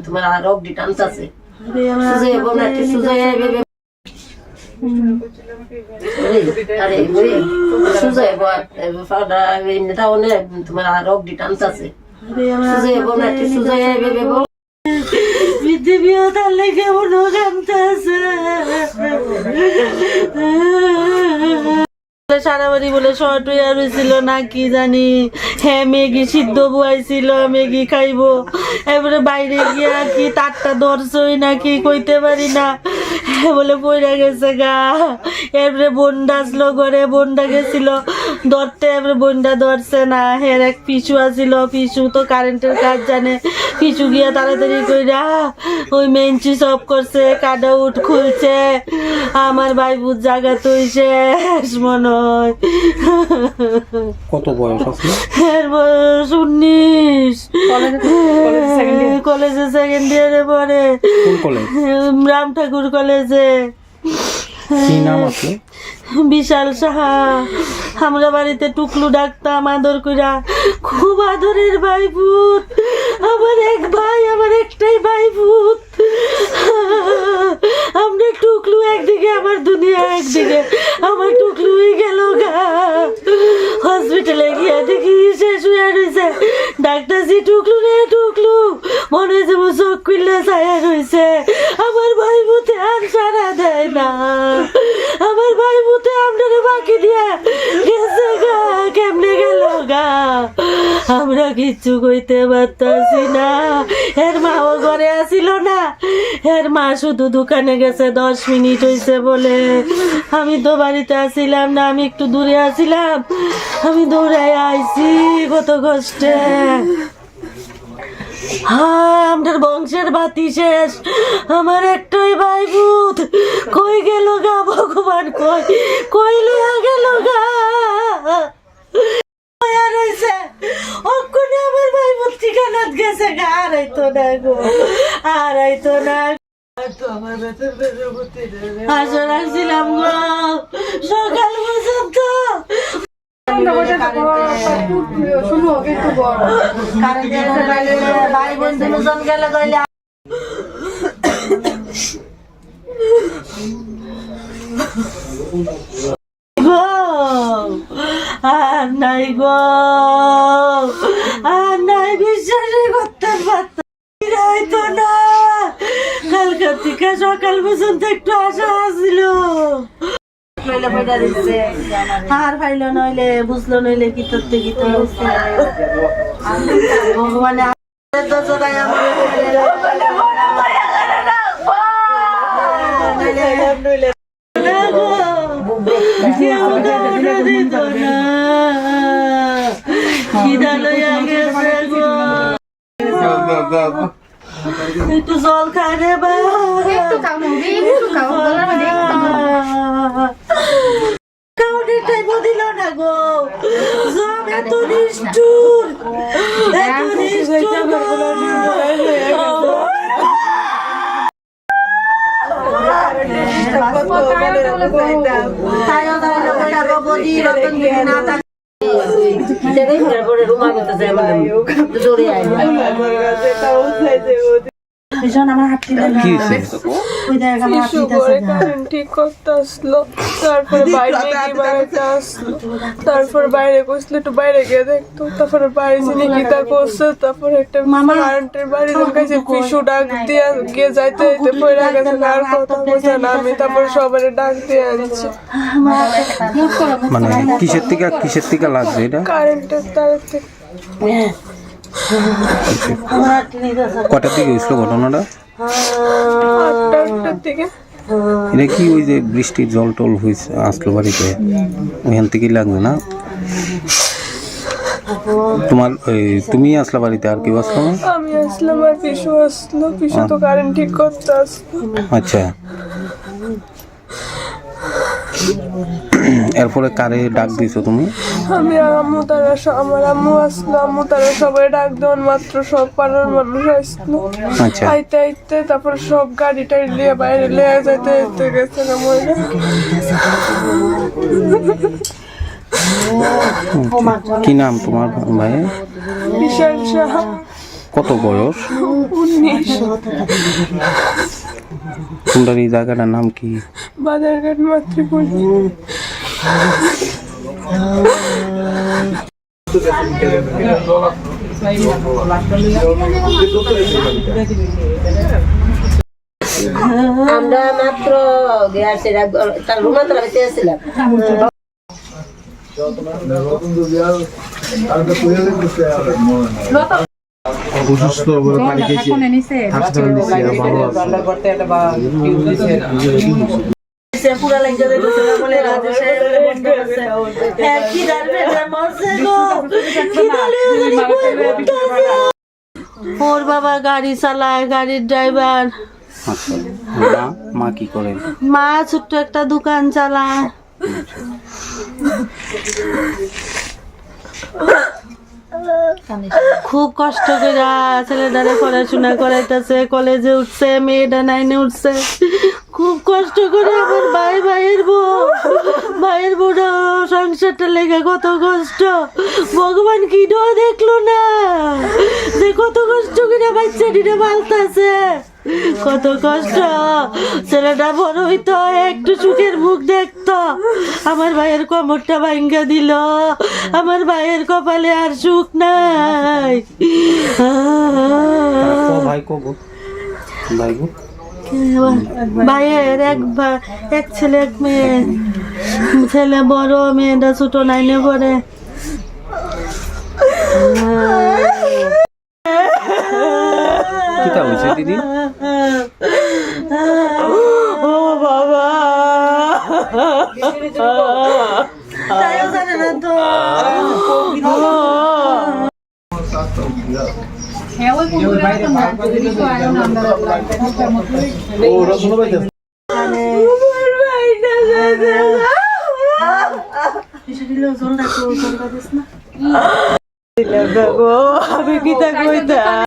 তোমার রোগ ডিটান্স আছে তোমার রোগ ডিটান্স আছে পৃথিবীও তার লেগে মনে জানতেছে সারা বাড়ি বলে শর্ট হয়ে রয়েছিল না কি জানি। হ্যাঁ ম্যাগি সিদ্ধ বুয়াইছিল, ম্যাগি খাইবো। এবারে বাইরে গিয়া কি তারটা ধরছই নাকি কইতে পারি না, বলে পড়ে গেছে গা। এবারে বোনটা আসলো ঘরে, বোনটা গেছিল ধরতে, এবারে বোনটা ধরছে না। হের এক পিছু আসিল, পিছু তো কারেন্টের কাজ জানে, পিছু গিয়া তাড়াতাড়ি কইরা ওই মেঞ্চি সব করছে, কাটা উঠ খুলছে। আমার ভাই বুঝ জায়গা তুই শেষ মনে হয়। কত বয়স আছে? এর বয়স 19। কলেজে সেকেন্ড ইয়ারে পড়ে। কোন কলেজ? রাম ঠাকুর কলেজে। কি নাম আছে? বিশাল সাহা। আমরা বাড়িতে টুকলু ডাকতাম আদর কইরা, খুব আদরের ভাই ভূত। আমার এক ভাই, আমার একটাই ভাই ভূত। আমরা টুকলু একদিকে, আমার দুনিয়া একদিকে। আমার টুকলুই গেল গা। হসপিটালে গিয়ে দেখি শেষ হয়ে রয়েছে। ডাক্তারজি টুকলু রে টুকলু, মনে হয়েছে চোখ খুললে ছায়া রয়েছে। আমার ভাই ভূতে আর সারা দেয় না। আমার ভাই ভূতে আপনার বাকি দিয়ে গেছে গা। কেমনে গেল গা আমরা কিচ্ছু কইতে পারতাছি না। এর মাও ঘরে আসিল না, এর মা শুধু দোকানে গেছে 10 মিনিট হয়েছে বলে। আমি তো বাড়িতে আসিলাম না, আমি একটু দূরে আসিলাম। আমি দৌড়াই আইছি কত কষ্টে। আমাদের বংশের বাতি শেষ। আমার একটাই ভাই ভূত কই গেল গা ভগবান, কই কই লইয়া গেল গা। আমার ভাই ভূত ঠিকানাত গেছে গা। আড়াইতো না গো, আড়াইতো না। আসর আসছিলাম গো সকাল পর্যন্ত। ভাই বোন দুজন গেলে গেলে আর নাই গো, আর নাই, বিশ্বাসই করতে পারতো না। কালকার থেকে সকাল পর্যন্ত একটু আশা আসছিল, আর পাইল নইলে বুঝলো নইলে কি করতে কি ভগবানে একটু জল খাই রে বা দিল না গো। জল এত নিষ্ঠুর, এত নিষ্ঠুর। ঠিক করতে আসলো, তারপরে বাইরে তারপর বাইরে বসলে একটু বাইরে গিয়ে দেখতো। তারপরে বাইরে যিনি গীতা করছে, তারপরে একটা কারেন্টের বাড়ির কাছে পিছু ডাক দিয়ে গিয়ে যাইতে যাইতে পড়ে গেছে। আর কথা বলছে না আমি, তারপরে সবাই ডাক দিয়ে আনছি। মানে কিসের থেকে লাগছে এটা? কারেন্টের তার থেকে। কটার দিকে হয়েছিল ঘটনাটা? 8টার দিকে। এটা কি ওই যে বৃষ্টির জল টল হয়েছে আসলো বাড়িতে, ওইখান থেকেই লাগবে না? তোমার তুমি আসলা বাড়িতে, আর কেউ আসলো না? আমি আসলাম আর পিছু আসলো। পিছু তো কারেন্ট ঠিক করতে আসলো। আচ্ছা, এরপরে কারে ডাক দিছো তুমি? আমি আর আম্মু তারা, আমার আম্মু আসলো, আম্মু তারা সবাই ডাক দেওয়ান মাত্র সব পাড়ার মানুষ আসলো। আচ্ছা, আইতে আইতে তারপর সব গাড়ি টাড়ি লিয়ে বাইরে লিয়ে যাইতে যাইতে গেছে না মরে। কি নাম তোমার ভাই? বিশাল সাহা, কত বয়স? 19। তোমার এই জায়গাটার নাম কি? বাজারঘাট মাতৃপুর। আমরা মাত্র গ্যাস তার রুমান্তর পেয়েছিলাম। অসুস্থ পানি খেয়েছি হাসপাতালে নিয়েছি ভালো আছে পুরা লাগে বলে রাজু কি জানবে ওর বাবা গাড়ি চালায়, গাড়ির ড্রাইভার। আচ্ছা, মা কি করেন? মা ছোট্ট একটা দোকান চালায়। খুব কষ্ট করে ছেলেটারে পড়াশোনা করাইতেছে, কলেজে উঠছে, মেয়েটা 9-এ উঠছে। খুব কষ্ট করে আমার ভাইয়ের বউটা সংসারটা লেগে কত কষ্ট। ভগবান কিডও দেখলো না যে কত কষ্ট করে বাচ্চাটিটা পালতাছে, কত কষ্ট। ছেলেটা বড় হইতো, একটু সুখের মুখ দেখতো। আমার ভাইয়ের কোমরটা ভাঙ্গা দিল, আমার ভাইয়ের কপালে আর সুখ নাই। ভাইয়ের এক ছেলে এক মেয়ে, ছেলে বড়, মেয়েটা ছোট 9-এ পড়ে। কিটা হয়েছে দিদি? ও বাবা, তাইও জানে না তো। আমি কি তা কইতা